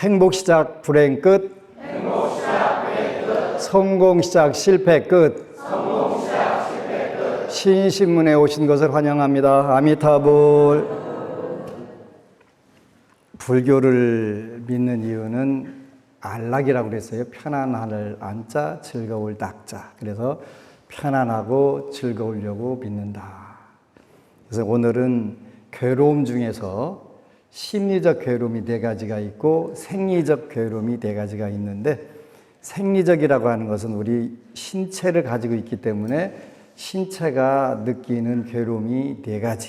행복 시작 불행 끝. 성공 시작 실패 끝. 신신문에 오신 것을 환영합니다. 아미타불. 불교를 믿는 이유는 안락이라고 그랬어요. 편안할 안자, 즐거울 낙자. 그래서 편안하고 즐거우려고 믿는다. 그래서 오늘은 괴로움 중에서 심리적 괴로움이 4가지가 있고 생리적 괴로움이 4가지가 있는데, 생리적이라고 하는 것은 우리 신체를 가지고 있기 때문에 신체가 느끼는 괴로움이 4가지.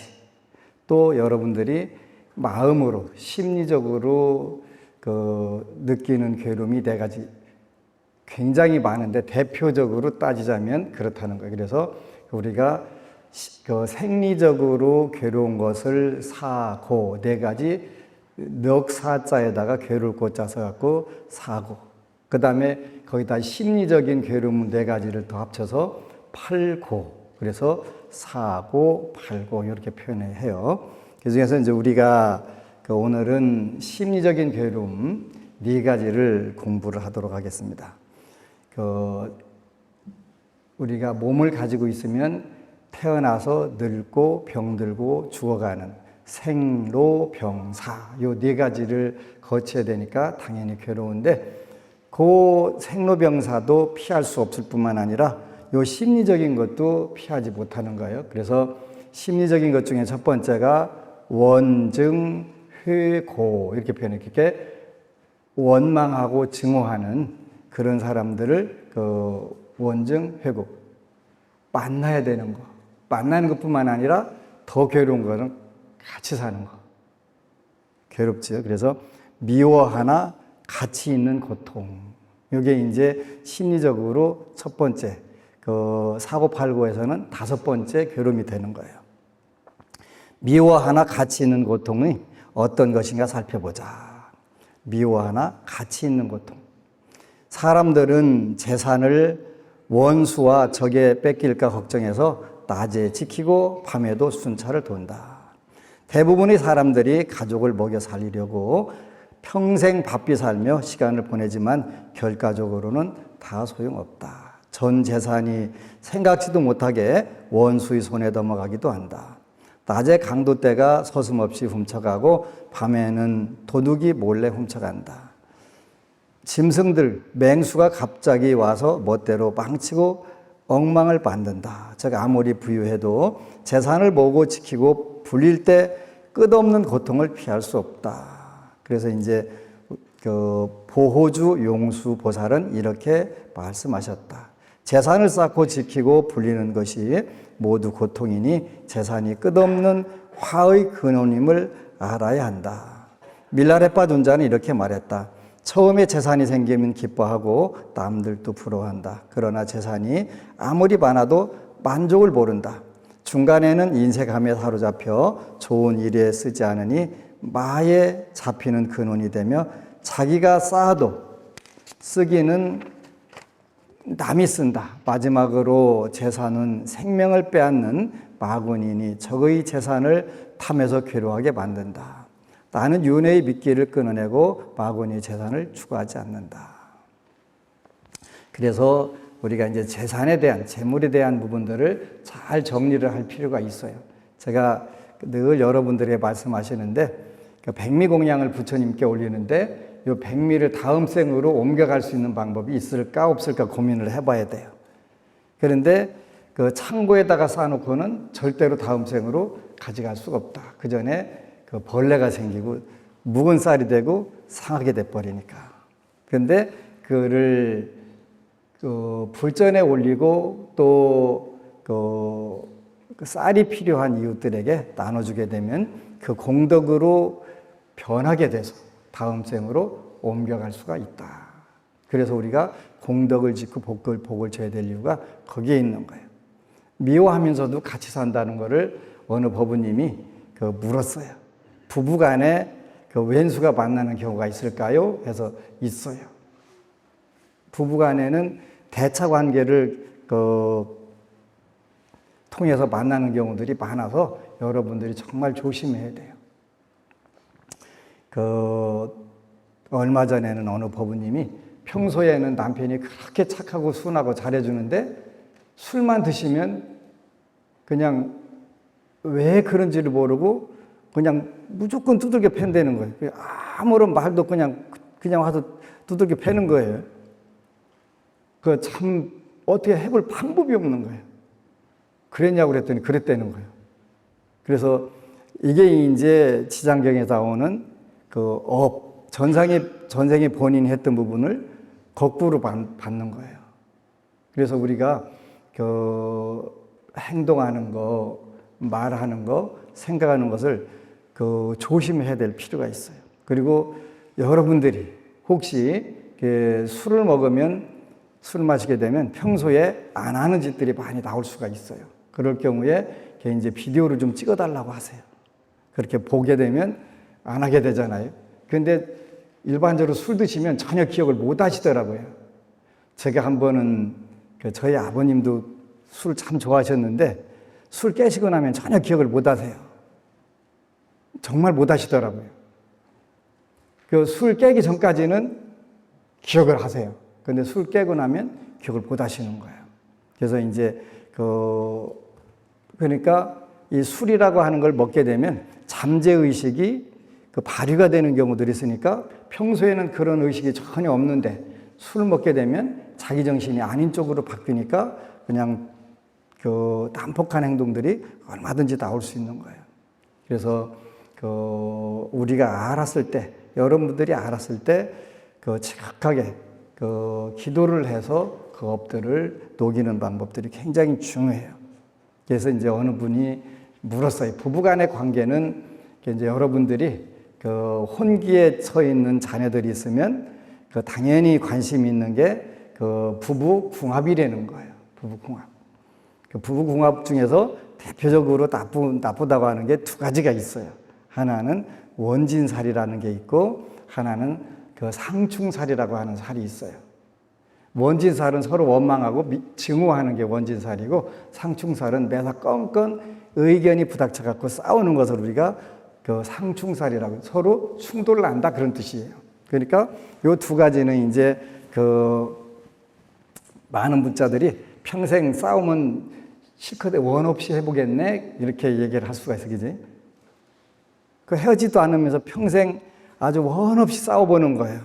또 여러분들이 마음으로, 심리적으로 느끼는 괴로움이 4가지 굉장히 많은데, 대표적으로 따지자면 그렇다는 거예요. 그래서 우리가 생리적으로 괴로운 것을 사고, 4가지 넉사자에다가 괴로울 꽃자 써갖고 사고, 그 다음에 거기다 심리적인 괴로움 4가지를 더 합쳐서 팔고, 그래서 사고, 팔고 이렇게 표현해요. 그 중에서 이제 우리가 오늘은 심리적인 괴로움 4가지를 공부를 하도록 하겠습니다. 우리가 몸을 가지고 있으면 태어나서 늙고 병들고 죽어가는 생로병사, 요 4가지를 거쳐야 되니까 당연히 괴로운데, 그 생로병사도 피할 수 없을 뿐만 아니라 요 심리적인 것도 피하지 못하는 거예요. 그래서 심리적인 것 중에 첫 번째가 원증, 회고, 이렇게 표현해요. 이렇게 원망하고 증오하는 그런 사람들을 원증, 회고, 만나야 되는 거. 만나는 것뿐만 아니라 더 괴로운 거는 같이 사는 거. 괴롭지요. 그래서 미워하나 같이 있는 고통. 이게 이제 심리적으로 첫 번째, 사고팔고에서는 5번째 괴로움이 되는 거예요. 미워하나 같이 있는 고통이 어떤 것인가 살펴보자. 미워하나 같이 있는 고통. 사람들은 재산을 원수와 적에 뺏길까 걱정해서 낮에 지키고 밤에도 순찰을 돈다. 대부분의 사람들이 가족을 먹여 살리려고 평생 바삐 살며 시간을 보내지만 결과적으로는 다 소용없다. 전 재산이 생각지도 못하게 원수의 손에 넘어가기도 한다. 낮에 강도떼가 서슴없이 훔쳐가고 밤에는 도둑이 몰래 훔쳐간다. 짐승들, 맹수가 갑자기 와서 멋대로 망치고 엉망을 만든다. 즉 아무리 부유해도 재산을 모으고 지키고 불릴 때 끝없는 고통을 피할 수 없다. 그래서 이제 보호주 용수 보살은 이렇게 말씀하셨다. 재산을 쌓고 지키고 불리는 것이 모두 고통이니 재산이 끝없는 화의 근원임을 알아야 한다. 밀라레파 존자는 이렇게 말했다. 처음에 재산이 생기면 기뻐하고 남들도 부러워한다. 그러나 재산이 아무리 많아도 만족을 모른다. 중간에는 인색함에 사로잡혀 좋은 일에 쓰지 않으니 마에 잡히는 근원이 되며 자기가 쌓아도 쓰기는 남이 쓴다. 마지막으로 재산은 생명을 빼앗는 마군이니 적의 재산을 탐해서 괴로워하게 만든다. 나는 윤회의 미끼를 끊어내고 마군의 재산을 추구하지 않는다. 그래서 우리가 이제 재산에 대한, 재물에 대한 부분들을 잘 정리를 할 필요가 있어요. 제가 늘 여러분들에게 말씀하시는데, 백미공양을 부처님께 올리는데 이 백미를 다음 생으로 옮겨갈 수 있는 방법이 있을까 없을까 고민을 해봐야 돼요. 그런데 그 창고에다가 쌓아놓고는 절대로 다음 생으로 가져갈 수가 없다. 그 전에 그 벌레가 생기고 묵은 쌀이 되고 상하게 돼버리니까. 그런데 그를 불전에 올리고 또 그 쌀이 필요한 이웃들에게 나눠주게 되면 그 공덕으로 변하게 돼서 다음 생으로 옮겨갈 수가 있다. 그래서 우리가 공덕을 짓고 복을 줘야 될 이유가 거기에 있는 거예요. 미워하면서도 같이 산다는 것을 어느 법부님이 물었어요. 부부간에 왼수가 만나는 경우가 있을까요? 해서 있어요. 부부간에는 대차 관계를 통해서 만나는 경우들이 많아서 여러분들이 정말 조심해야 돼요. 얼마 전에는 어느 법우님이 평소에는 남편이 그렇게 착하고 순하고 잘해주는데 술만 드시면 그냥 왜 그런지를 모르고 그냥 무조건 두들겨 팬다는 거예요. 아무런 말도 그냥 와서 두들겨 패는 거예요. 그 참 어떻게 해볼 방법이 없는 거예요. 그랬냐고 그랬더니 그랬다는 거예요. 그래서 이게 이제 지장경에 나오는 전생에 본인이 했던 부분을 거꾸로 받는 거예요. 그래서 우리가 행동하는 거, 말하는 거, 생각하는 것을 조심해야 될 필요가 있어요. 그리고 여러분들이 혹시 술을 마시게 되면 평소에 안 하는 짓들이 많이 나올 수가 있어요. 그럴 경우에 이제 비디오를 좀 찍어달라고 하세요. 그렇게 보게 되면 안 하게 되잖아요. 그런데 일반적으로 술 드시면 전혀 기억을 못 하시더라고요. 제가 한 번은 저희 아버님도 술 참 좋아하셨는데 술 깨시고 나면 전혀 기억을 못 하세요. 정말 못 하시더라고요. 술 깨기 전까지는 기억을 하세요. 그런데 술 깨고 나면 기억을 못 하시는 거예요. 그래서 이제 그러니까 이 술이라고 하는 걸 먹게 되면 잠재의식이 발휘가 되는 경우들이 있으니까 평소에는 그런 의식이 전혀 없는데 술 먹게 되면 자기 정신이 아닌 쪽으로 바뀌니까 그냥 난폭한 행동들이 얼마든지 나올 수 있는 거예요. 그래서 우리가 알았을 때, 여러분들이 알았을 때 지각하게 기도를 해서 그 업들을 녹이는 방법들이 굉장히 중요해요. 그래서 이제 어느 분이 물었어요. 부부간의 관계는 이제 여러분들이 혼기에 처 있는 자녀들이 있으면 당연히 관심 있는 게 부부 궁합이라는 거예요. 부부 궁합. 부부 궁합 중에서 대표적으로 나쁘다고 하는 게 두 가지가 있어요. 하나는 원진살이라는 게 있고 하나는 상충살이라고 하는 살이 있어요. 원진살은 서로 원망하고 증오하는 게 원진살이고 상충살은 매사 껌껌 의견이 부닥쳐갖고 싸우는 것을 우리가 상충살이라고 서로 충돌을 한다 그런 뜻이에요. 그러니까 이 두 가지는 이제 많은 분자들이 평생 싸우면 실컷 원 없이 해보겠네 이렇게 얘기를 할 수가 있어, 그지? 헤어지도 않으면서 평생 아주 원 없이 싸워보는 거예요.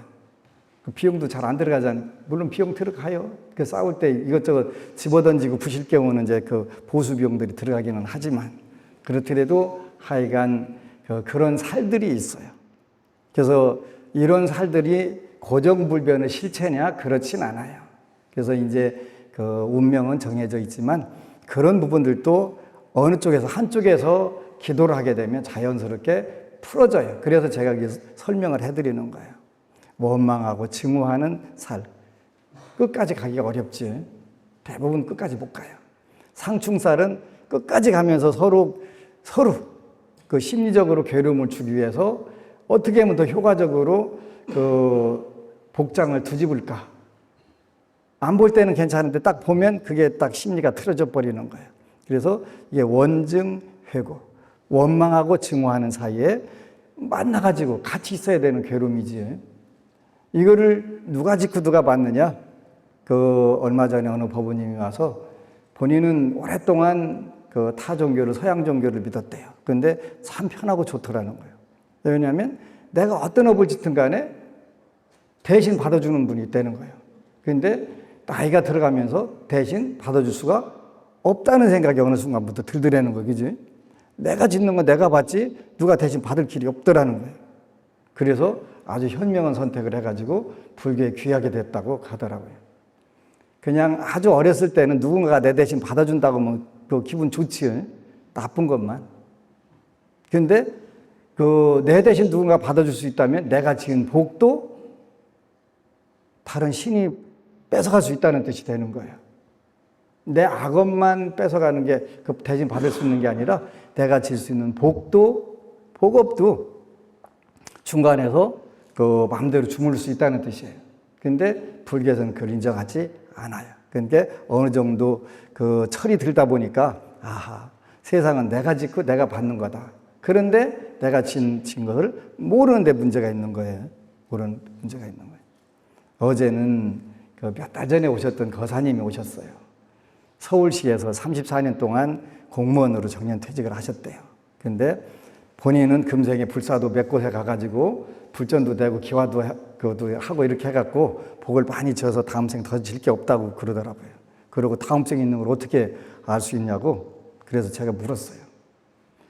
비용도 잘 안 들어가잖아요. 물론 비용 들어가요. 싸울 때 이것저것 집어던지고 부실 경우는 이제 보수 비용들이 들어가기는 하지만 그렇더라도 하여간 그런 살들이 있어요. 그래서 이런 살들이 고정불변의 실체냐? 그렇진 않아요. 그래서 이제 운명은 정해져 있지만 그런 부분들도 어느 쪽에서 한쪽에서 기도를 하게 되면 자연스럽게 풀어져요. 그래서 제가 설명을 해드리는 거예요. 원망하고 증오하는 살. 끝까지 가기가 어렵지. 대부분 끝까지 못 가요. 상충살은 끝까지 가면서 서로 심리적으로 괴로움을 주기 위해서 어떻게 하면 더 효과적으로 복장을 뒤집을까. 안 볼 때는 괜찮은데 딱 보면 그게 딱 심리가 틀어져 버리는 거예요. 그래서 이게 원증회고, 원망하고 증오하는 사이에 만나가지고 같이 있어야 되는 괴로움이지. 이거를 누가 짓고 누가 받느냐? 얼마 전에 어느 법우님이 와서 본인은 오랫동안 타 종교를, 서양 종교를 믿었대요. 그런데 참 편하고 좋더라는 거예요. 왜냐하면 내가 어떤 업을 짓든 간에 대신 받아주는 분이 있다는 거예요. 그런데 나이가 들어가면서 대신 받아줄 수가 없다는 생각이 어느 순간부터 들더라는 거예요. 그지? 내가 짓는 건 내가 받지 누가 대신 받을 길이 없더라는 거예요. 그래서 아주 현명한 선택을 해가지고 불교에 귀하게 됐다고 하더라고요. 그냥 아주 어렸을 때는 누군가가 내 대신 받아준다고 하면 기분 좋지. 나쁜 것만. 그런데 내 대신 누군가 받아줄 수 있다면 내가 지은 복도 다른 신이 뺏어갈 수 있다는 뜻이 되는 거예요. 내 악업만 뺏어가는 게 대신 받을 수 있는 게 아니라 내가 질 수 있는 복도, 복업도 중간에서 마음대로 주무를 수 있다는 뜻이에요. 그런데 불교에서는 그걸 인정하지 않아요. 그러니까 어느 정도 철이 들다 보니까 아하, 세상은 내가 짓고 내가 받는 거다. 그런데 내가 진 것을 모르는 데 문제가 있는 거예요. 그런 문제가 있는 거예요. 어제는 그 몇 달 전에 오셨던 거사님이 오셨어요. 서울시에서 34년 동안 공무원으로 정년퇴직을 하셨대요. 근데 본인은 금생에 불사도 몇 곳에 가가지고 불전도 되고 기와도 하고 이렇게 해갖고 복을 많이 지어서 다음 생 더 질 게 없다고 그러더라고요. 그리고 다음 생에 있는 걸 어떻게 알 수 있냐고. 그래서 제가 물었어요.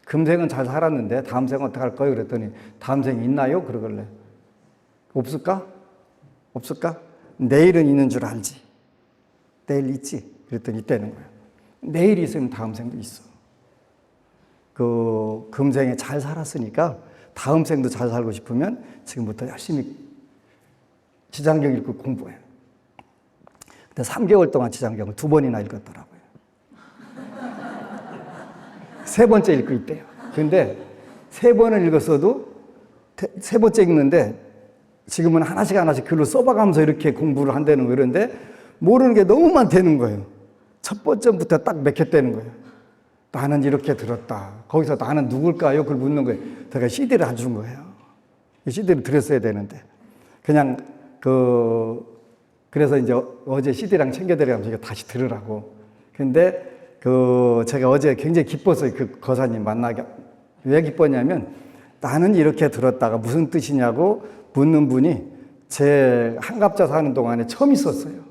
금생은 잘 살았는데 다음 생은 어떻게 할 거예요? 그랬더니 다음 생이 있나요? 그러길래 없을까? 없을까? 내일은 있는 줄 알지. 내일 있지. 그랬더니 있다는 거예요. 내일이 있으면 다음 생도 있어. 그 금생에 잘 살았으니까 다음 생도 잘 살고 싶으면 지금부터 열심히 지장경 읽고 공부해요. 근데 3개월 동안 지장경을 2번이나 읽었더라고요. 3번째 읽고 있대요. 근데 3번을 읽었어도 3번째 읽는데 지금은 하나씩 글로 써봐가면서 이렇게 공부를 한다는 거예요. 그런데 모르는 게 너무 많다는 거예요. 첫 번째부터 딱 맥혔다는 거예요. 나는 이렇게 들었다. 거기서 나는 누굴까요? 그걸 묻는 거예요. 제가 CD를 안 준 거예요. CD를 들었어야 되는데. 그냥 그래서 이제 어제 CD랑 챙겨드려가면서 이거 다시 들으라고. 근데 제가 어제 굉장히 기뻤어요. 그 거사님 만나게. 왜 기뻤냐면 나는 이렇게 들었다가 무슨 뜻이냐고 묻는 분이 제 한갑자 사는 동안에 처음 있었어요.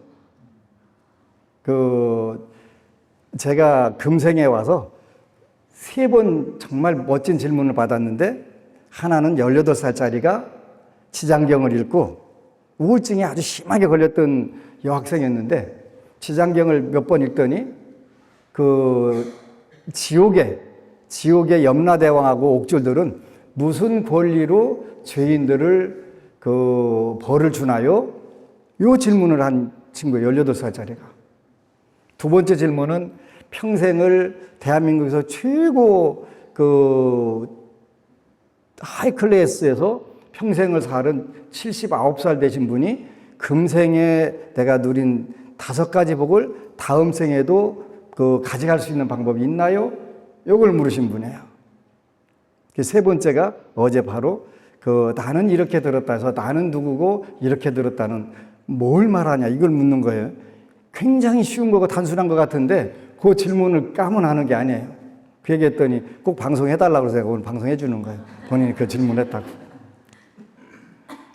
제가 금생에 와서 3번 정말 멋진 질문을 받았는데 하나는 18살짜리가 지장경을 읽고 우울증이 아주 심하게 걸렸던 여학생이었는데 지장경을 몇 번 읽더니 지옥의 염라대왕하고 옥졸들은 무슨 권리로 죄인들을 벌을 주나요? 이 질문을 한 친구예요. 18살짜리가. 두 번째 질문은 평생을 대한민국에서 최고 하이 클래스에서 평생을 살은 79살 되신 분이 금생에 내가 누린 5가지 복을 다음 생에도 가져갈 수 있는 방법이 있나요? 이걸 물으신 분이에요. 세 번째가 어제 바로 나는 이렇게 들었다 해서 나는 누구고 이렇게 들었다는 뭘 말하냐 이걸 묻는 거예요. 굉장히 쉬운 거고 단순한 것 같은데 그 질문을 까면 하는 게 아니에요. 그 얘기했더니 꼭 방송해달라고 해서 제가 오늘 방송해 주는 거예요. 본인이 그 질문했다고.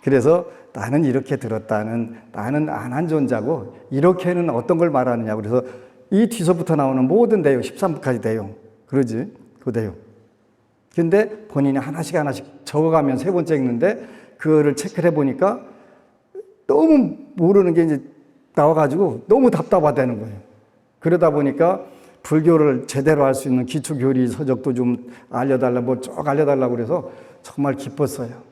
그래서 나는 이렇게 들었다는 나는 안 한 존재고 이렇게는 어떤 걸 말하느냐. 그래서 이 뒤서부터 나오는 모든 내용 13부까지 내용 그러지 그 내용. 근데 본인이 하나씩 적어가면 3번째 읽는데 그거를 체크를 해보니까 너무 모르는 게 이제 나와가지고 너무 답답하다는 거예요. 그러다 보니까 불교를 제대로 할 수 있는 기초교리 서적도 좀 알려달라고 쭉 알려달라고 그래서 정말 기뻤어요.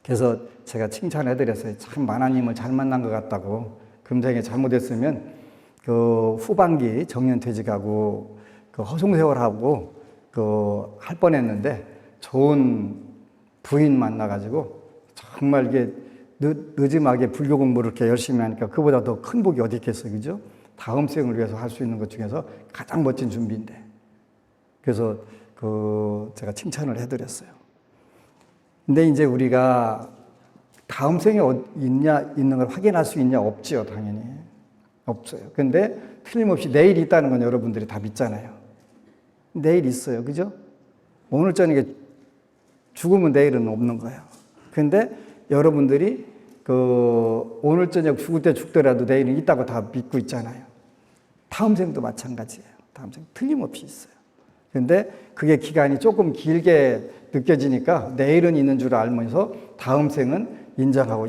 그래서 제가 칭찬해드렸어요. 참 만화님을 잘 만난 것 같다고. 금생에 잘못했으면 후반기 정년퇴직하고 허송세월하고 할 뻔했는데 좋은 부인 만나가지고 정말 이게 늦음하게 불교 공부를 이렇게 열심히 하니까 그보다 더 큰 복이 어디 있겠어요, 그죠? 다음 생을 위해서 할 수 있는 것 중에서 가장 멋진 준비인데. 그래서 제가 칭찬을 해드렸어요. 근데 이제 우리가 다음 생에 있는 걸 확인할 수 있냐? 없지요, 당연히. 없어요. 근데 틀림없이 내일 있다는 건 여러분들이 다 믿잖아요. 내일 있어요. 그죠? 오늘 저녁에 죽으면 내일은 없는 거예요. 근데 여러분들이 오늘 저녁 죽을 때 죽더라도 내일은 있다고 다 믿고 있잖아요. 다음 생도 마찬가지예요. 다음 생 틀림없이 있어요. 근데 그게 기간이 조금 길게 느껴지니까 내일은 있는 줄 알면서 다음 생은 인정하고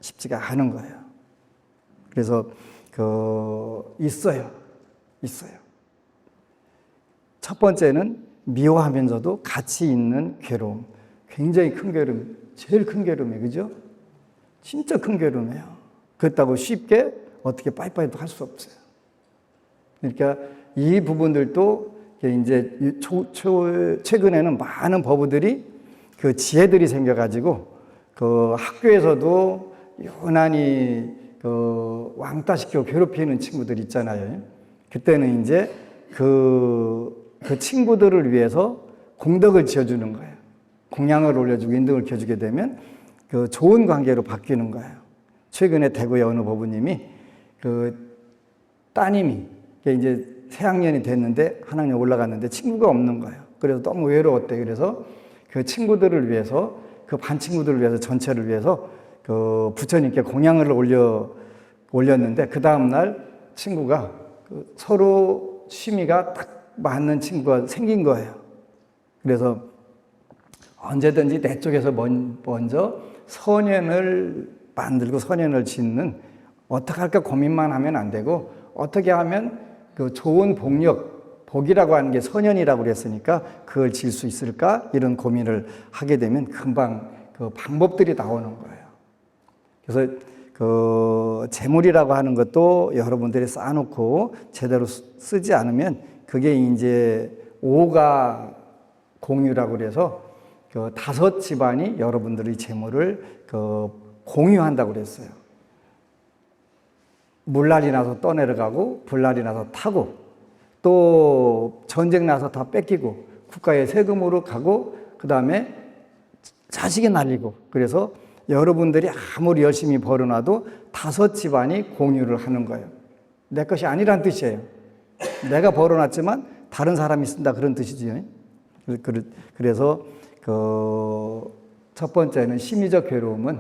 싶지가 않은 거예요. 그래서 있어요. 첫 번째는 미워하면서도 같이 있는 괴로움. 굉장히 큰 괴로움, 제일 큰 괴로움이에요. 그죠? 진짜 큰 괴로움이에요. 그렇다고 쉽게 어떻게 빠이빠이도 할 수 없어요. 그러니까 이 부분들도 이제 최근에는 많은 법우들이 지혜들이 생겨가지고 학교에서도 유난히 왕따시키고 괴롭히는 친구들 있잖아요. 그때는 이제 그 친구들을 위해서 공덕을 지어주는 거예요. 공양을 올려주고 인덕을 켜주게 되면 그 좋은 관계로 바뀌는 거예요. 최근에 대구의 어느 법부님이 그 따님이 이제 새 학년이 됐는데 한 학년 올라갔는데 친구가 없는 거예요. 그래서 너무 외로웠대. 그래서 그 친구들을 위해서, 그 반 친구들을 위해서, 전체를 위해서 그 부처님께 공양을 올렸는데 그 다음날 친구가 그 서로 취미가 딱 맞는 친구가 생긴 거예요. 그래서 언제든지 내 쪽에서 먼저 선연을 만들고 선연을 짓는, 어떻게 할까 고민만 하면 안 되고 어떻게 하면 그 좋은 복이라고 하는 게 선연이라고 그랬으니까 그걸 질 수 있을까, 이런 고민을 하게 되면 금방 그 방법들이 나오는 거예요. 그래서 그 재물이라고 하는 것도 여러분들이 쌓아놓고 제대로 쓰지 않으면 그게 이제 오가 공유라고 그래서 그 5 집안이 여러분들의 재물을 그 공유한다고 그랬어요. 물난리 나서 떠내려가고 불난리 나서 타고 또 전쟁 나서 다 뺏기고 국가의 세금으로 가고 그 다음에 자식이 날리고, 그래서 여러분들이 아무리 열심히 벌어놔도 5 집안이 공유를 하는 거예요. 내 것이 아니란 뜻이에요. 내가 벌어놨지만 다른 사람이 쓴다, 그런 뜻이죠. 그래서 그 첫 번째는 심리적 괴로움은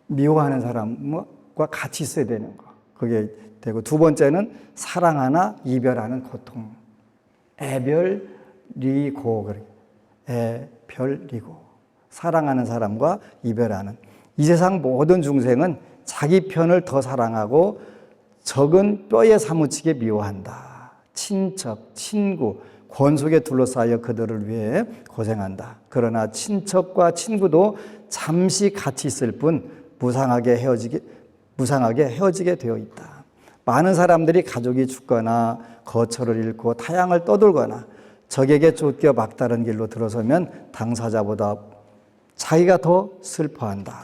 미워하는 사람과 같이 있어야 되는 거, 그게 되고, 두 번째는 사랑하나 이별하는 고통. 애별리고, 애별리고, 사랑하는 사람과 이별하는. 이 세상 모든 중생은 자기 편을 더 사랑하고 적은 뼈에 사무치게 미워한다. 친척, 친구, 권속에 둘러싸여 그들을 위해 고생한다. 그러나 친척과 친구도 잠시 같이 있을 뿐 무상하게 헤어지게 되어 있다. 많은 사람들이 가족이 죽거나 거처를 잃고 타향을 떠돌거나 적에게 쫓겨 막다른 길로 들어서면 당사자보다 자기가 더 슬퍼한다.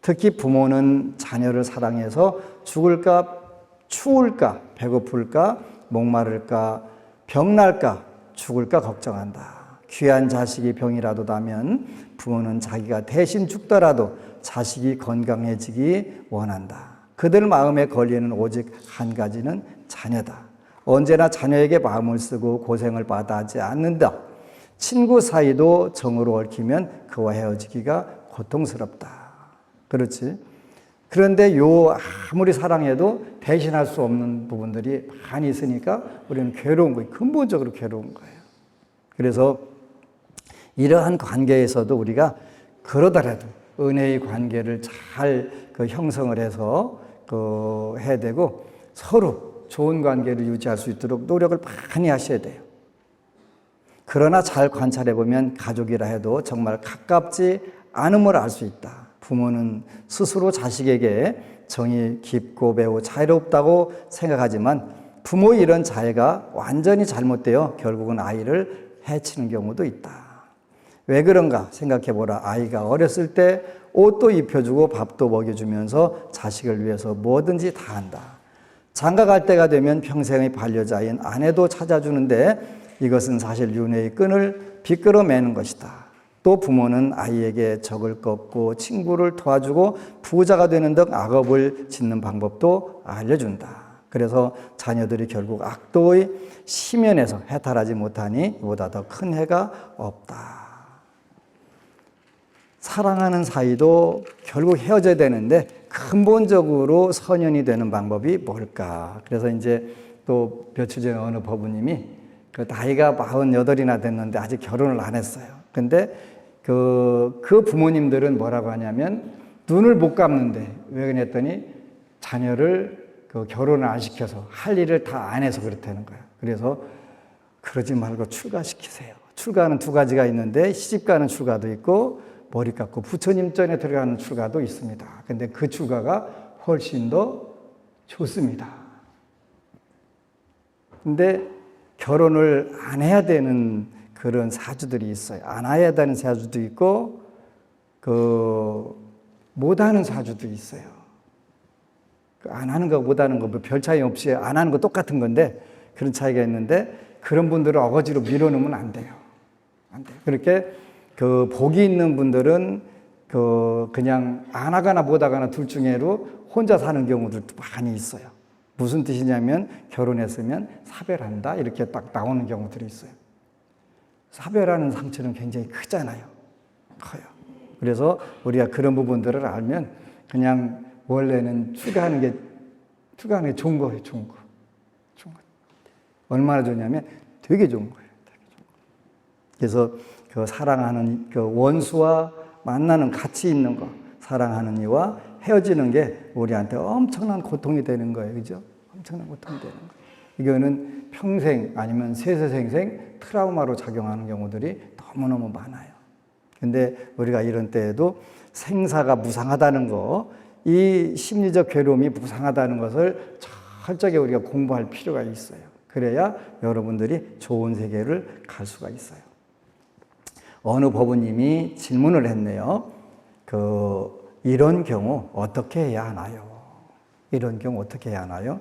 특히 부모는 자녀를 사랑해서 죽을까, 추울까, 배고플까, 목마를까, 병날까, 죽을까 걱정한다. 귀한 자식이 병이라도 나면 부모는 자기가 대신 죽더라도 자식이 건강해지기 원한다. 그들 마음에 걸리는 오직 한 가지는 자녀다. 언제나 자녀에게 마음을 쓰고 고생을 받아 하지 않는다. 친구 사이도 정으로 얽히면 그와 헤어지기가 고통스럽다. 그렇지? 그런데 아무리 사랑해도 대신할 수 없는 부분들이 많이 있으니까 우리는 괴로운 거예요. 근본적으로 괴로운 거예요. 그래서 이러한 관계에서도 우리가 그러더라도 은혜의 관계를 잘 형성을 해서 해야 되고, 서로 좋은 관계를 유지할 수 있도록 노력을 많이 하셔야 돼요. 그러나 잘 관찰해 보면 가족이라 해도 정말 가깝지 않음을 알 수 있다. 부모는 스스로 자식에게 정이 깊고 매우 자애롭다고 생각하지만 부모의 이런 자애가 완전히 잘못되어 결국은 아이를 해치는 경우도 있다. 왜 그런가 생각해보라. 아이가 어렸을 때 옷도 입혀주고 밥도 먹여주면서 자식을 위해서 뭐든지 다 한다. 장가갈 때가 되면 평생의 반려자인 아내도 찾아주는데 이것은 사실 윤회의 끈을 비끌어매는 것이다. 또 부모는 아이에게 적을 꺾고 친구를 도와주고 부자가 되는 등 악업을 짓는 방법도 알려준다. 그래서 자녀들이 결국 악도의 심연에서 해탈하지 못하니 이보다 더 큰 해가 없다. 사랑하는 사이도 결국 헤어져야 되는데 근본적으로 선연이 되는 방법이 뭘까? 그래서 이제 또 며칠 전에 어느 법부님이 그 나이가 48이나 됐는데 아직 결혼을 안 했어요. 근데 그 부모님들은 뭐라고 하냐면 눈을 못 감는데, 왜 그랬더니 자녀를 결혼을 안 시켜서 할 일을 다 안 해서 그렇다는 거예요. 그래서 그러지 말고 출가시키세요. 출가는 2가지가 있는데 시집가는 출가도 있고 머리 깎고 부처님 전에 들어가는 출가도 있습니다. 근데 그 출가가 훨씬 더 좋습니다. 근데 결혼을 안 해야 되는 그런 사주들이 있어요. 안 해야 되는 사주도 있고 못하는 사주도 있어요. 안 하는 거 못하는 거 별 차이 없이 안 하는 거 똑같은 건데 그런 차이가 있는데, 그런 분들을 어거지로 밀어넣으면 안 돼요. 안 돼요. 그렇게 그 복이 있는 분들은 그냥 안 하거나 못 하거나 둘 중에로 혼자 사는 경우들도 많이 있어요. 무슨 뜻이냐면 결혼했으면 사별한다 이렇게 딱 나오는 경우들이 있어요. 사별하는 상처는 굉장히 크잖아요. 커요. 그래서 우리가 그런 부분들을 알면 그냥 원래는 추가하는 게 좋은 거예요. 좋은 거. 얼마나 좋냐면 되게 좋은 거예요. 그래서 그 사랑하는 그 원수와 만나는 가치 있는 거, 사랑하는 이와 헤어지는 게 우리한테 엄청난 고통이 되는 거예요. 그죠? 엄청난 고통이 되는 거예요. 이거는 평생 아니면 세세생생 트라우마로 작용하는 경우들이 너무너무 많아요. 근데 우리가 이런 때에도 생사가 무상하다는 거, 이 심리적 괴로움이 무상하다는 것을 철저하게 우리가 공부할 필요가 있어요. 그래야 여러분들이 좋은 세계를 갈 수가 있어요. 어느 법우님이 질문을 했네요. 이런 경우 어떻게 해야 하나요? 이런 경우 어떻게 해야 하나요?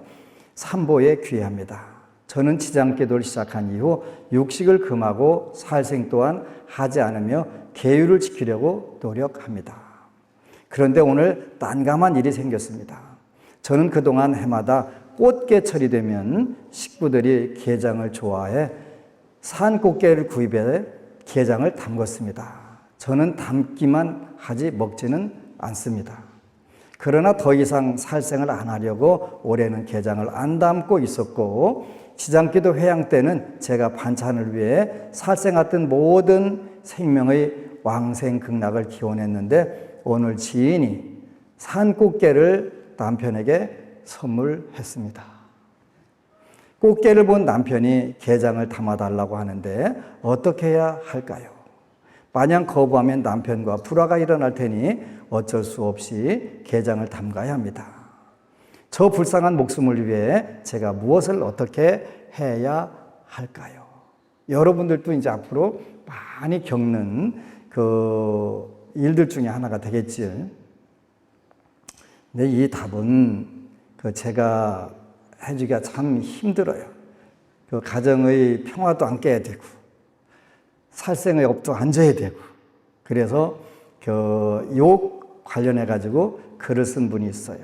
삼보에 귀합니다. 저는 지장기도를 시작한 이후 육식을 금하고 살생 또한 하지 않으며 계율을 지키려고 노력합니다. 그런데 오늘 난감한 일이 생겼습니다. 저는 그동안 해마다 꽃게철이 되면 식구들이 게장을 좋아해 산 꽃게를 구입해 게장을 담궜습니다. 저는 담기만 하지 먹지는 않습니다. 그러나 더 이상 살생을 안 하려고 올해는 게장을 안 담고 있었고 지장기도 회양 때는 제가 반찬을 위해 살생했던 모든 생명의 왕생극락을 기원했는데 오늘 지인이 산꽃게를 남편에게 선물했습니다. 꽃게를 본 남편이 게장을 담아달라고 하는데 어떻게 해야 할까요? 마냥 거부하면 남편과 불화가 일어날 테니 어쩔 수 없이 게장을 담가야 합니다. 저 불쌍한 목숨을 위해 제가 무엇을 어떻게 해야 할까요? 여러분들도 이제 앞으로 많이 겪는 그 일들 중에 하나가 되겠지. 근데 이 답은 제가 해주기가 참 힘들어요. 그 가정의 평화도 안 깨야 되고, 살생의 업도 안 져야 되고, 그래서 욕 관련해가지고 글을 쓴 분이 있어요.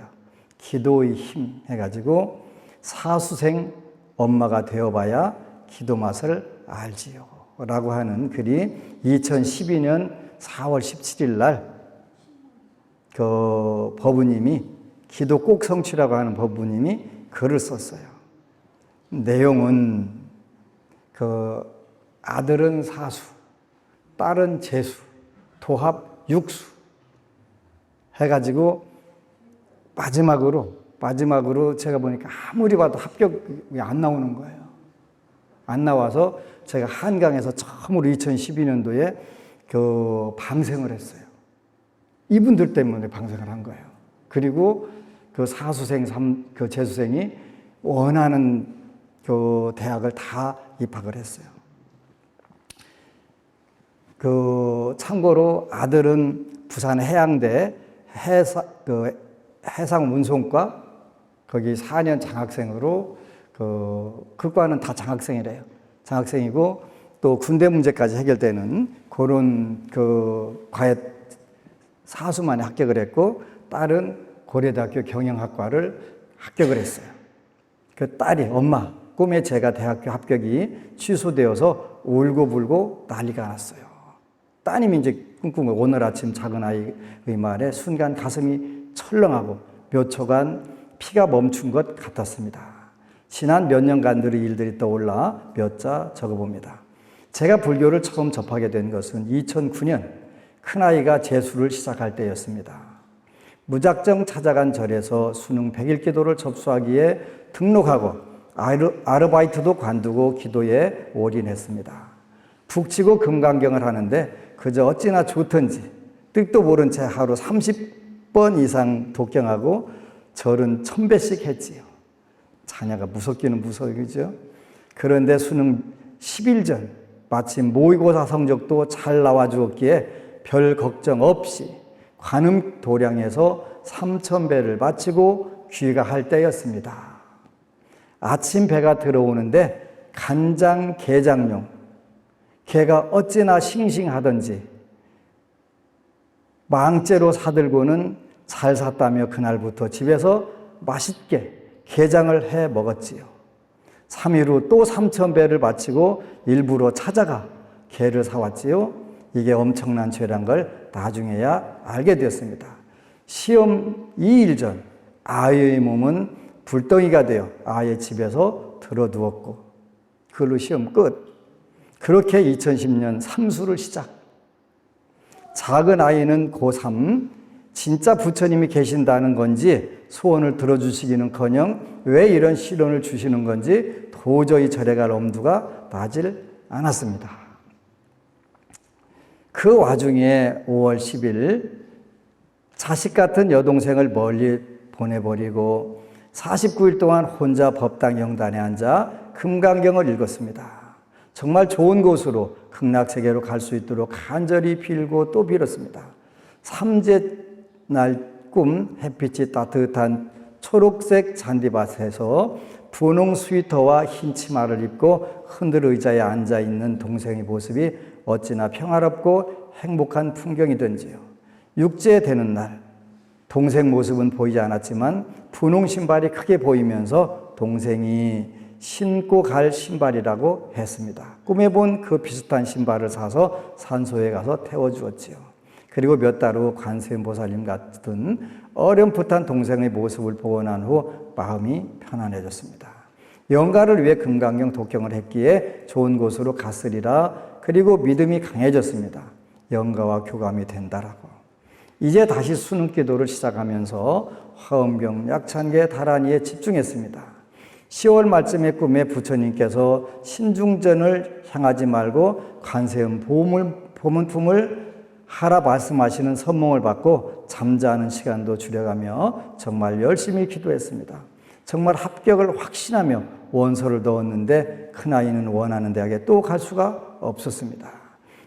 기도의 힘 해가지고 사수생 엄마가 되어봐야 기도 맛을 알지요. 라고 하는 글이 2012년 4월 17일 날 그 법우님이 기도 꼭 성취라고 하는 법우님이 글을 썼어요. 내용은 아들은 사수, 딸은 재수, 도합 육수 해가지고 마지막으로 제가 보니까 아무리 봐도 합격이 안 나오는 거예요. 안 나와서 제가 한강에서 처음으로 2012년도에 방생을 했어요. 이분들 때문에 방생을 한 거예요. 그리고 사수생, 재수생이 원하는 대학을 다 입학을 했어요. 참고로 아들은 부산 해양대 해상운송과 거기 4년 장학생으로 그 과는 다 장학생이래요. 장학생이고 또 군대 문제까지 해결되는 그런 과에 사수만에 합격을 했고 딸은 고려대학교 경영학과를 합격을 했어요. 그 딸이 엄마 꿈에 제가 대학교 합격이 취소되어서 울고불고 난리가 났어요. 따님이 이제 꿈꾼 거예요. 오늘 아침 작은 아이의 말에 순간 가슴이 철렁하고 몇 초간 피가 멈춘 것 같았습니다. 지난 몇 년간들의 일들이 떠올라 몇 자 적어봅니다. 제가 불교를 처음 접하게 된 것은 2009년 큰아이가 재수를 시작할 때였습니다. 무작정 찾아간 절에서 수능 100일 기도를 접수하기에 등록하고 아르바이트도 관두고 기도에 올인했습니다. 북치고 금강경을 하는데 그저 어찌나 좋던지 뜻도 모른 채 하루 30번 이상 독경하고 절은 1000배씩 했지요. 자녀가 무섭기는 무서워요. 그죠? 그런데 수능 10일 전 마침 모의고사 성적도 잘 나와 주었기에 별 걱정 없이 관음 도량에서 3000배를 바치고 귀가할 때였습니다. 아침 배가 들어오는데 간장 게장용 개가 어찌나 싱싱하던지 망째로 사들고는 잘 샀다며 그날부터 집에서 맛있게 게장을 해 먹었지요. 3일 후 또 3,000배를 바치고 일부러 찾아가 게를 사왔지요. 이게 엄청난 죄란 걸 나중에야 알게 되었습니다. 시험 2일 전 아이의 몸은 불덩이가 되어 아이의 집에서 들어두었고 그걸로 시험 끝. 그렇게 2010년 삼수를 시작. 작은 아이는 고3, 진짜 부처님이 계신다는 건지 소원을 들어주시기는커녕 왜 이런 시련을 주시는 건지 도저히 절에 갈 엄두가 나질 않았습니다. 그 와중에 5월 10일 자식 같은 여동생을 멀리 보내버리고 49일 동안 혼자 법당 영단에 앉아 금강경을 읽었습니다. 정말 좋은 곳으로 극락세계로 갈 수 있도록 간절히 빌고 또 빌었습니다. 3째 날 꿈 햇빛이 따뜻한 초록색 잔디밭에서 분홍 스위터와 흰 치마를 입고 흔들 의자에 앉아있는 동생의 모습이 어찌나 평화롭고 행복한 풍경이던지요. 6째 되는 날 동생 모습은 보이지 않았지만 분홍 신발이 크게 보이면서 동생이 신고 갈 신발이라고 했습니다. 꿈에 본 그 비슷한 신발을 사서 산소에 가서 태워주었지요. 그리고 몇 달 후 관세음보살님 같은 어렴풋한 동생의 모습을 보고 난 후 마음이 편안해졌습니다. 영가를 위해 금강경 독경을 했기에 좋은 곳으로 갔으리라. 그리고 믿음이 강해졌습니다. 영가와 교감이 된다라고. 이제 다시 수능 기도를 시작하면서 화엄경, 약찬계, 다란이에 집중했습니다. 10월 말쯤에 꿈에 부처님께서 신중전을 향하지 말고 관세음 보문품을 하라 말씀하시는 선몽을 받고 잠자는 시간도 줄여가며 정말 열심히 기도했습니다. 정말 합격을 확신하며 원서를 넣었는데 큰아이는 원하는 대학에 또 갈 수가 없었습니다.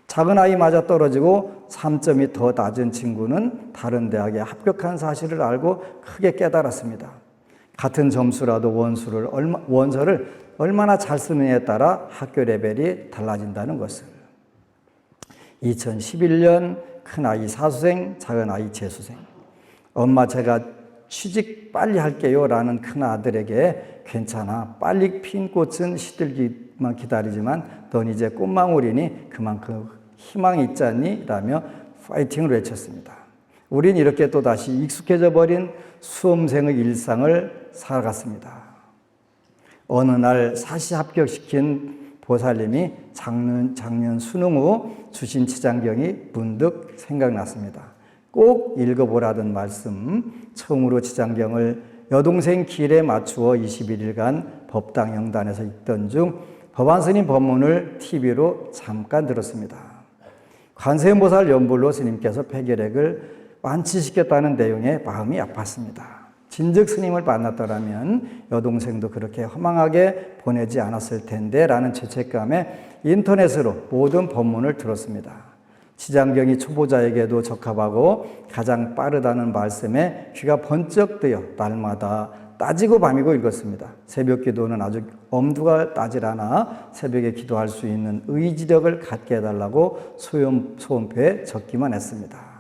작은 아이 맞아 떨어지고 3점이 더 낮은 친구는 다른 대학에 합격한 사실을 알고 크게 깨달았습니다. 같은 점수라도 원서를 얼마나 잘 쓰느냐에 따라 학교 레벨이 달라진다는 것을. 2011년 큰아이 사수생, 작은아이 재수생. 엄마 제가 취직 빨리 할게요 라는 큰아들에게 괜찮아. 빨리 핀 꽃은 시들기만 기다리지만 넌 이제 꽃망울이니 그만큼 희망이 있지 않니? 라며 파이팅을 외쳤습니다. 우린 이렇게 또다시 익숙해져 버린 수험생의 일상을 살아갔습니다. 어느 날 사시 합격시킨 보살님이 작년 수능 후 주신 지장경이 문득 생각났습니다. 꼭 읽어보라던 말씀, 처음으로 지장경을 여동생 길에 맞추어 21일간 법당 영단에서 읽던 중 법안스님 법문을 TV로 잠깐 들었습니다. 관세음보살 연불로 스님께서 폐결핵을 완치시켰다는 내용에 마음이 아팠습니다. 진즉 스님을 만났더라면 여동생도 그렇게 허망하게 보내지 않았을 텐데 라는 죄책감에 인터넷으로 모든 법문을 들었습니다. 지장경이 초보자에게도 적합하고 가장 빠르다는 말씀에 귀가 번쩍 뜨여 날마다 따지고 밤이고 읽었습니다. 새벽 기도는 아주 엄두가 나질 않아 새벽에 기도할 수 있는 의지력을 갖게 해달라고 소원표에 적기만 했습니다.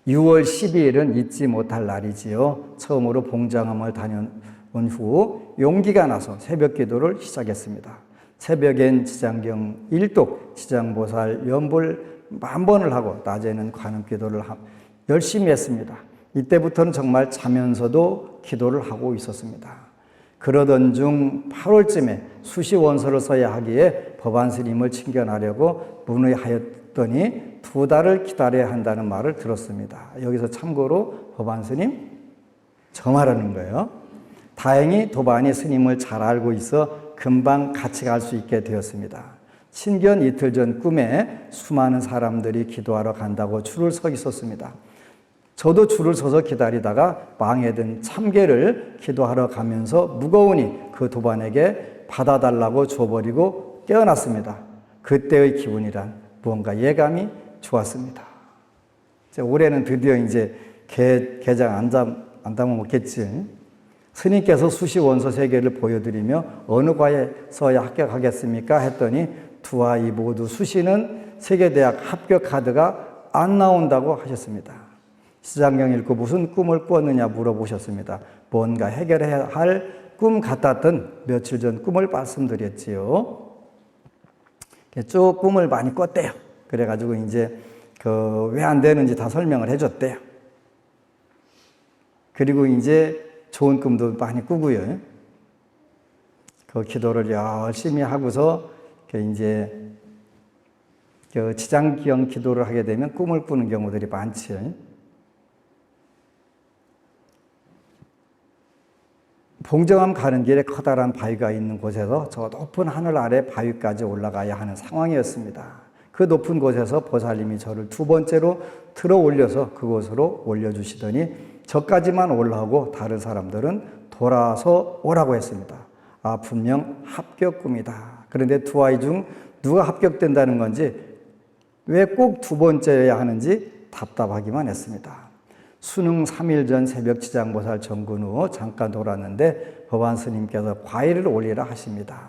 6월 12일은 잊지 못할 날이지요. 처음으로 봉장암을 다녀온 후 용기가 나서 새벽 기도를 시작했습니다. 새벽엔 지장경 1독, 지장보살 연불 10,000번을 하고 낮에는 관음 기도를 열심히 했습니다. 이때부터는 정말 자면서도 기도를 하고 있었습니다. 그러던 중 8월쯤에 수시 원서를 써야 하기에 법안스님을 친견하려고 문의하였더니 2달을 기다려야 한다는 말을 들었습니다. 여기서 참고로 법안스님 저 말하는 거예요. 다행히 도반이 스님을 잘 알고 있어 금방 같이 갈 수 있게 되었습니다. 친견 이틀 전 꿈에 수많은 사람들이 기도하러 간다고 줄을 서 있었습니다. 저도 줄을 서서 기다리다가 망해든 참깨를 기도하러 가면서 무거우니 그 도반에게 받아달라고 줘버리고 깨어났습니다. 그때의 기분이란 무언가 예감이 좋았습니다. 올해는 드디어 이제 게장 안 담아 먹겠지. 스님께서 수시 원서 3개를 보여드리며 어느 과에 써야 합격하겠습니까? 했더니 두 아이 모두 수시는 세계대학 합격 카드가 안 나온다고 하셨습니다. 시장경 읽고 무슨 꿈을 꾸었느냐 물어보셨습니다. 뭔가 해결해야 할 꿈 같았던 며칠 전 꿈을 말씀드렸지요. 쭉 꿈을 많이 꿨대요. 그래가지고 이제 왜 안 되는지 다 설명을 해줬대요. 그리고 이제 좋은 꿈도 많이 꾸고요. 그 기도를 열심히 하고서 이제 지장경 기도를 하게 되면 꿈을 꾸는 경우들이 많지요. 봉정암 가는 길에 커다란 바위가 있는 곳에서 저 높은 하늘 아래 바위까지 올라가야 하는 상황이었습니다. 그 높은 곳에서 보살님이 저를 두 번째로 들어 올려서 그곳으로 올려주시더니 저까지만 올라오고 다른 사람들은 돌아서 오라고 했습니다. 아, 분명 합격 꿈이다. 그런데 두 아이 중 누가 합격된다는 건지 왜 꼭 두 번째여야 하는지 답답하기만 했습니다. 수능 3일 전 새벽 지장보살 정근 후 잠깐 돌았는데 법안 스님께서 과일을 올리라 하십니다.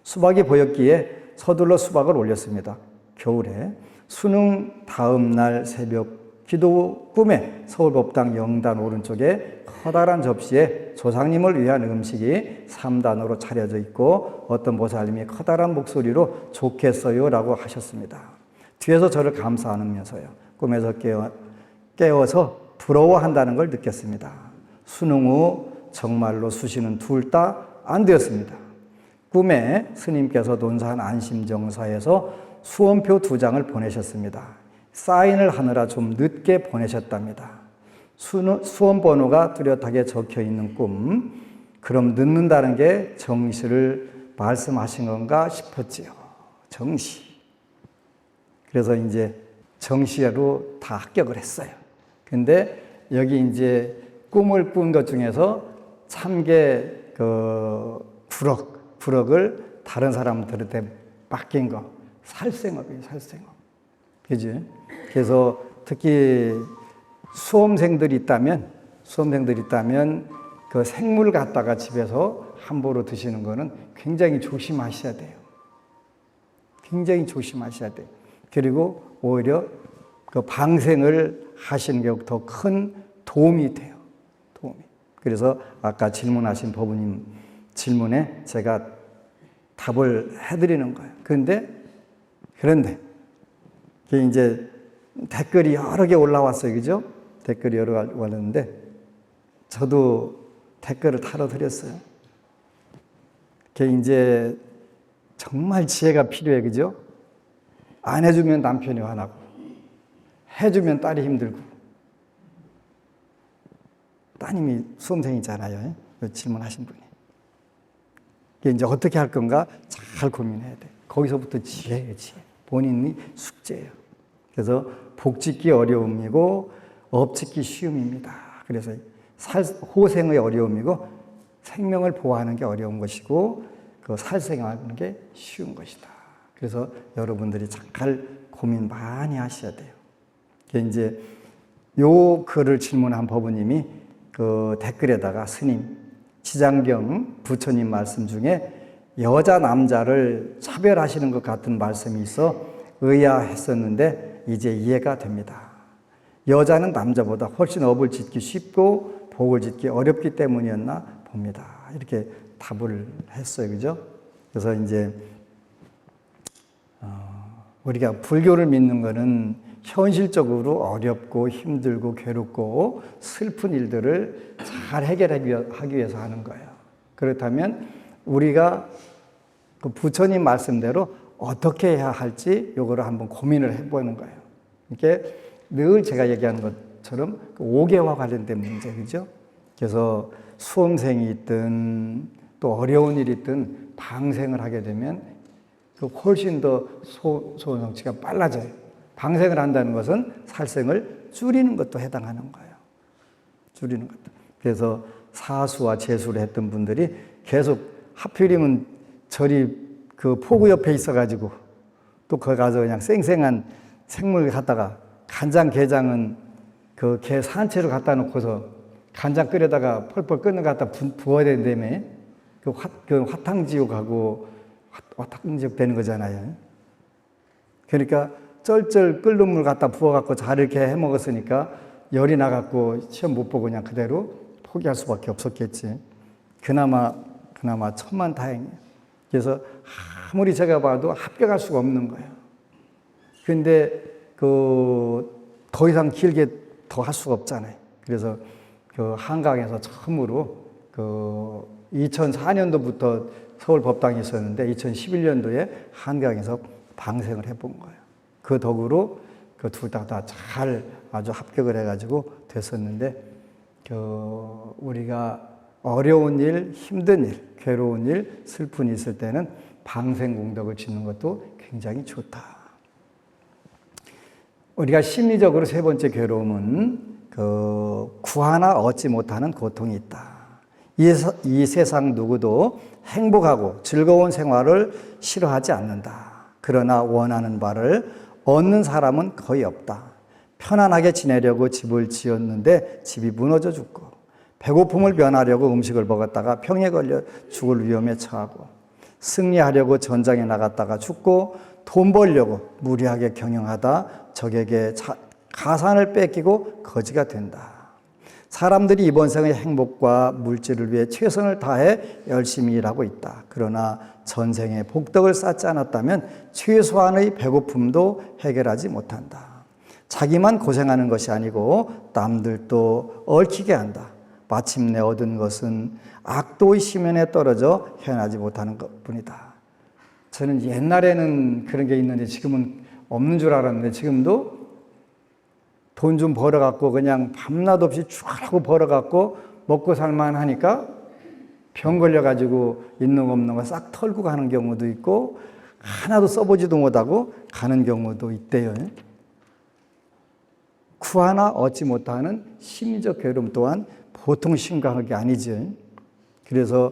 수박이 보였기에 서둘러 수박을 올렸습니다. 겨울에 수능 다음 날 새벽 기도 꿈에 서울법당 영단 오른쪽에 커다란 접시에 조상님을 위한 음식이 3단으로 차려져 있고 어떤 보살님이 커다란 목소리로 좋겠어요 라고 하셨습니다. 뒤에서 저를 감사하면서요. 꿈에서 깨워서 부러워한다는 걸 느꼈습니다. 수능 후 정말로 수시는 둘 다 안 되었습니다. 꿈에 스님께서 논산 안심정사에서 수험표 2장을 보내셨습니다. 사인을 하느라 좀 늦게 보내셨답니다. 수험 번호가 뚜렷하게 적혀 있는 꿈, 그럼 늦는다는 게 정시를 말씀하신 건가 싶었지요. 정시. 그래서 이제 정시로 다 합격을 했어요. 근데 여기 이제 꿈을 꾼 것 중에서 참개 부럭을 다른 사람들한테 맡긴 거. 살생업이에요, 살생업. 그지? 그래서 특히 수험생들이 있다면 그 생물 갖다가 집에서 함부로 드시는 거는 굉장히 조심하셔야 돼요. 굉장히 조심하셔야 돼요. 그리고 오히려 그 방생을 하시는 게 더 큰 도움이 돼요. 도움이. 그래서 아까 질문하신 법부님 질문에 제가 답을 해드리는 거예요. 그런데 이제 댓글이 여러 개 올라왔어요. 그죠? 댓글이 여러 개 올라왔는데 저도 댓글을 달아드렸어요. 이제 정말 지혜가 필요해. 그죠? 안 해주면 남편이 화나고 해주면 딸이 힘들고. 따님이 수험생이잖아요. 질문하신 분이. 이제 어떻게 할 건가 잘 고민해야 돼. 거기서부터 지혜예요, 지혜. 본인이 숙제예요. 그래서 복 짓기 어려움이고 업 짓기 쉬움입니다. 그래서 호생의 어려움이고 생명을 보호하는 게 어려운 것이고 그 살생하는 게 쉬운 것이다. 그래서 여러분들이 잘 고민 많이 하셔야 돼요. 이제 요 글을 질문한 법부님이 그 댓글에다가 스님, 지장경 부처님 말씀 중에 여자 남자를 차별하시는 것 같은 말씀이 있어 의아했었는데 이제 이해가 됩니다. 여자는 남자보다 훨씬 업을 짓기 쉽고 복을 짓기 어렵기 때문이었나 봅니다. 이렇게 답을 했어요. 그죠? 그래서 이제 우리가 불교를 믿는 것은 현실적으로 어렵고 힘들고 괴롭고 슬픈 일들을 잘 해결하기 위해서 하는 거예요. 그렇다면 우리가 그 부처님 말씀대로 어떻게 해야 할지 요거를 한번 고민을 해보는 거예요. 이게 늘 제가 얘기하는 것처럼 5개와 관련된 문제죠. 그래서 수험생이 있든 또 어려운 일이 있든 방생을 하게 되면 훨씬 더 소원 성취가 빨라져요. 방생을 한다는 것은 살생을 줄이는 것도 해당하는 거예요. 줄이는 것도. 그래서 사수와 재수를 했던 분들이 계속 하필이면 절이 그 포구 옆에 있어가지고 또 거기 가서 그냥 쌩쌩한 생물 갖다가 간장, 게장은 그 게 산채로 갖다 놓고서 간장 끓여다가 펄펄 끓는 거 갖다 부어야 된다며 그 화탕지옥하고 화탕지옥 되는 거잖아요. 그러니까 쩔쩔 끓는 물 갖다 부어갖고 잘 이렇게 해 먹었으니까 열이 나갖고 시험 못 보고 그냥 그대로 포기할 수밖에 없었겠지. 그나마 천만다행이에요. 그래서 아무리 제가 봐도 합격할 수가 없는 거예요. 근데 더 이상 길게 더 할 수가 없잖아요. 그래서 한강에서 처음으로 2004년도부터 서울 법당에 있었는데 2011년도에 한강에서 방생을 해본 거예요. 그 덕으로 둘 다 잘 아주 합격을 해가지고 됐었는데 우리가 어려운 일, 힘든 일, 괴로운 일, 슬픈 일 있을 때는 방생공덕을 짓는 것도 굉장히 좋다. 우리가 심리적으로 세 번째 괴로움은 구하나 얻지 못하는 고통이 있다. 이 세상 누구도 행복하고 즐거운 생활을 싫어하지 않는다. 그러나 원하는 바를 얻는 사람은 거의 없다. 편안하게 지내려고 집을 지었는데 집이 무너져 죽고, 배고픔을 면하려고 음식을 먹었다가 병에 걸려 죽을 위험에 처하고, 승리하려고 전장에 나갔다가 죽고, 돈 벌려고 무리하게 경영하다 적에게 가산을 뺏기고 거지가 된다. 사람들이 이번 생의 행복과 물질을 위해 최선을 다해 열심히 일하고 있다. 그러나 전생에 복덕을 쌓지 않았다면 최소한의 배고픔도 해결하지 못한다. 자기만 고생하는 것이 아니고 남들도 얽히게 한다. 마침내 얻은 것은 악도의 심연에 떨어져 헤어나지 못하는 것뿐이다. 저는 옛날에는 그런 게 있는데 지금은 없는 줄 알았는데, 지금도 돈 좀 벌어갖고 그냥 밤낮 없이 쭉 하고 벌어갖고 먹고 살만 하니까 병 걸려가지고 있는 거 없는 거 싹 털고 가는 경우도 있고, 하나도 써보지도 못하고 가는 경우도 있대요. 구하나 얻지 못하는 심리적 괴로움 또한 보통 심각한 게 아니죠. 그래서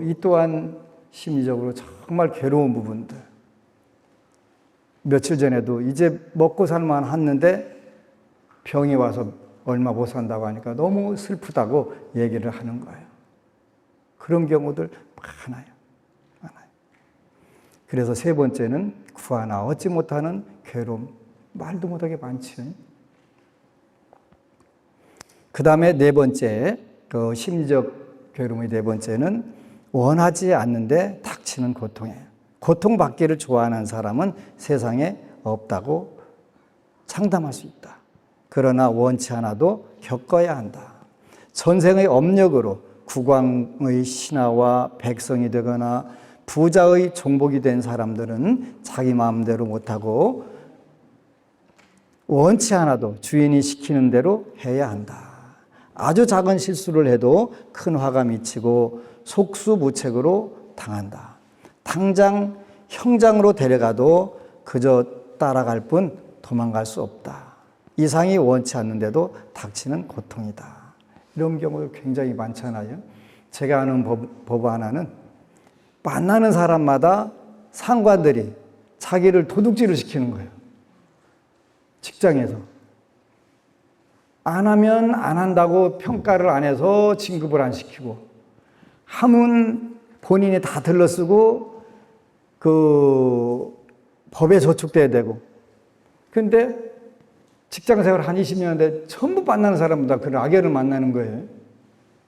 이 또한 심리적으로 정말 괴로운 부분들. 며칠 전에도 이제 먹고 살만 했는데 병이 와서 얼마 못 산다고 하니까 너무 슬프다고 얘기를 하는 거예요. 그런 경우들 많아요. 그래서 세 번째는 구하나 얻지 못하는 괴로움. 말도 못하게 많죠. 그 다음에 네 번째, 심리적 괴로움의 네 번째는 원하지 않는데 닥치는 고통이에요. 고통받기를 좋아하는 사람은 세상에 없다고 장담할 수 있다. 그러나 원치 않아도 겪어야 한다. 전생의 업력으로 국왕의 신하와 백성이 되거나 부자의 종복이 된 사람들은 자기 마음대로 못하고 원치 않아도 주인이 시키는 대로 해야 한다. 아주 작은 실수를 해도 큰 화가 미치고 속수무책으로 당한다. 당장 형장으로 데려가도 그저 따라갈 뿐 도망갈 수 없다. 이상이 원치 않는데도 닥치는 고통이다. 이런 경우도 굉장히 많잖아요. 제가 아는 법 하나는 만나는 사람마다 상관들이 자기를 도둑질을 시키는 거예요. 직장에서. 안 하면 안 한다고 평가를 안 해서 진급을 안 시키고, 하면 본인이 다 들러쓰고 법에 저축돼야 되고. 근데 직장생활 한 20년 인데 전부 만나는 사람보다 그런 악연을 만나는 거예요.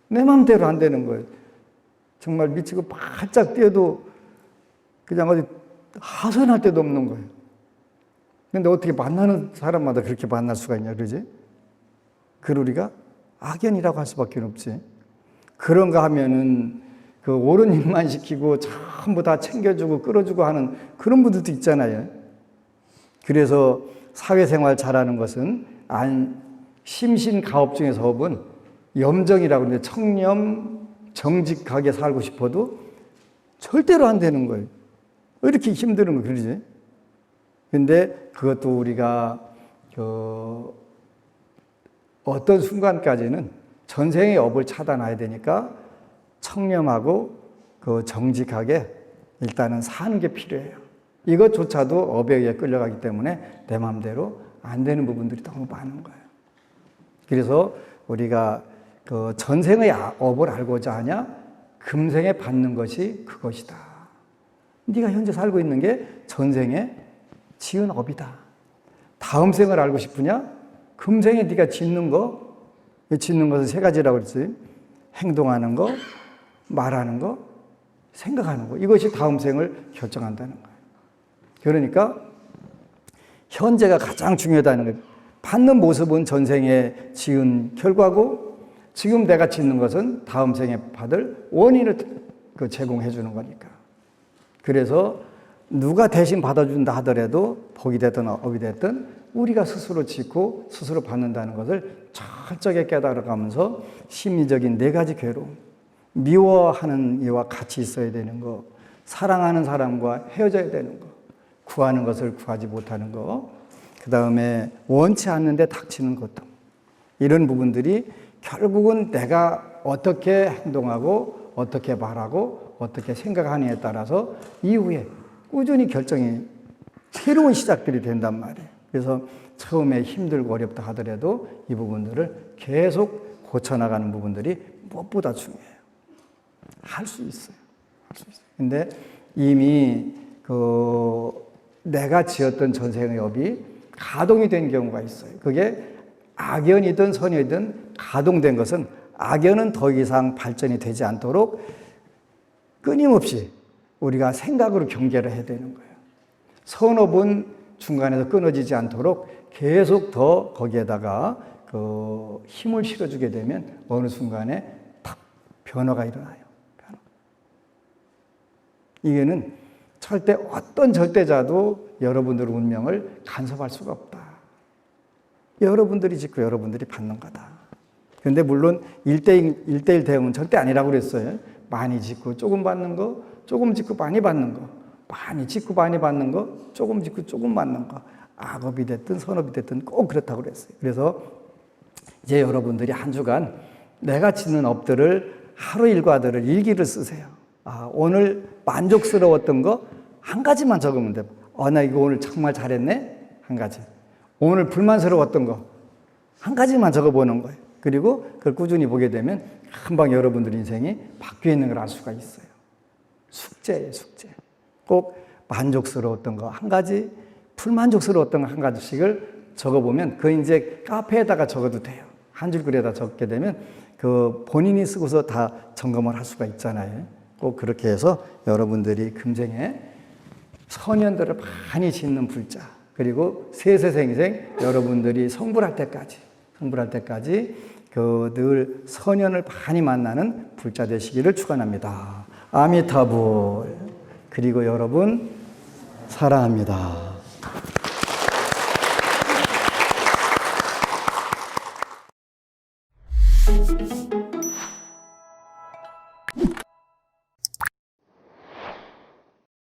내 마음대로 안 되는 거예요. 정말 미치고 바짝 뛰어도 그냥 어디 하소연할 데도 없는 거예요. 근데 어떻게 만나는 사람마다 그렇게 만날 수가 있냐, 그러지? 그걸 우리가 악연이라고 할 수밖에 없지. 그런가 하면은 옳은 일만 시키고 전부 다 챙겨주고 끌어주고 하는 그런 분들도 있잖아요. 그래서 사회생활 잘하는 것은 심신가업 중에서 업은 염정이라고 하는데, 청렴 정직하게 살고 싶어도 절대로 안 되는 거예요. 왜 이렇게 힘드는 거 그러지? 근데 그것도 우리가 어떤 순간까지는 전생의 업을 차단해야 되니까 청렴하고 정직하게 일단은 사는 게 필요해요. 이것조차도 업에 의해 끌려가기 때문에 내 마음대로 안 되는 부분들이 너무 많은 거예요. 그래서 우리가 전생의 업을 알고자 하냐? 금생에 받는 것이 그것이다. 네가 현재 살고 있는 게 전생의 지은 업이다. 다음 생을 알고 싶으냐? 금생에 네가 짓는 거, 짓는 것은 세 가지라고 그랬어요. 행동하는 거, 말하는 거, 생각하는 거. 이것이 다음 생을 결정한다는 거예요. 그러니까 현재가 가장 중요하다는 거예요. 받는 모습은 전생에 지은 결과고 지금 내가 짓는 것은 다음 생에 받을 원인을 제공해 주는 거니까. 그래서 누가 대신 받아준다 하더라도 복이 됐든 업이 됐든 우리가 스스로 짓고 스스로 받는다는 것을 철저하게 깨달아가면서 심리적인 네 가지 괴로움, 미워하는 이와 같이 있어야 되는 거, 사랑하는 사람과 헤어져야 되는 거, 구하는 것을 구하지 못하는 거, 그 다음에 원치 않는데 닥치는 고통, 이런 부분들이 결국은 내가 어떻게 행동하고 어떻게 말하고 어떻게 생각하느냐에 따라서 이후에 꾸준히 결정이 새로운 시작들이 된단 말이에요. 그래서 처음에 힘들고 어렵다 하더라도 이 부분들을 계속 고쳐나가는 부분들이 무엇보다 중요해요. 할 수 있어요. 할 수 있어요. 근데 이미 내가 지었던 전생의 업이 가동이 된 경우가 있어요. 그게 악연이든 선이든 가동된 것은 악연은 더 이상 발전이 되지 않도록 끊임없이 우리가 생각으로 경계를 해야 되는 거예요. 선업은 중간에서 끊어지지 않도록 계속 더 거기에다가 힘을 실어주게 되면 어느 순간에 탁 변화가 일어나요. 이게는 절대 어떤 절대자도 여러분들의 운명을 간섭할 수가 없다. 여러분들이 짓고 여러분들이 받는 거다. 그런데 물론 1대1 대응은 절대 아니라고 그랬어요. 많이 짓고 조금 받는 거, 조금 짓고 많이 받는 거, 많이 짓고 많이 받는 거, 조금 짓고 조금 받는 거, 악업이 됐든 선업이 됐든 꼭 그렇다고 그랬어요. 그래서 이제 여러분들이 한 주간 내가 짓는 업들을 하루 일과들을 일기를 쓰세요. 오늘 만족스러웠던 거 한 가지만 적으면 돼요. 나 이거 오늘 정말 잘했네? 한 가지. 오늘 불만스러웠던 거 한 가지만 적어보는 거예요. 그리고 그걸 꾸준히 보게 되면 금방 여러분들 인생이 바뀌어 있는 걸 알 수가 있어요. 숙제예요, 숙제. 꼭 만족스러웠던 거 한 가지, 불만족스러웠던 거 한 가지씩을 적어보면 그 이제 카페에다가 적어도 돼요. 한 줄 글에다 적게 되면 본인이 쓰고서 다 점검을 할 수가 있잖아요. 꼭 그렇게 해서 여러분들이 금생에 선현들을 많이 짓는 불자, 그리고 세세생생 여러분들이 성불할 때까지 늘 선현을 많이 만나는 불자 되시기를 축원합니다. 아미타불. 그리고 여러분 사랑합니다.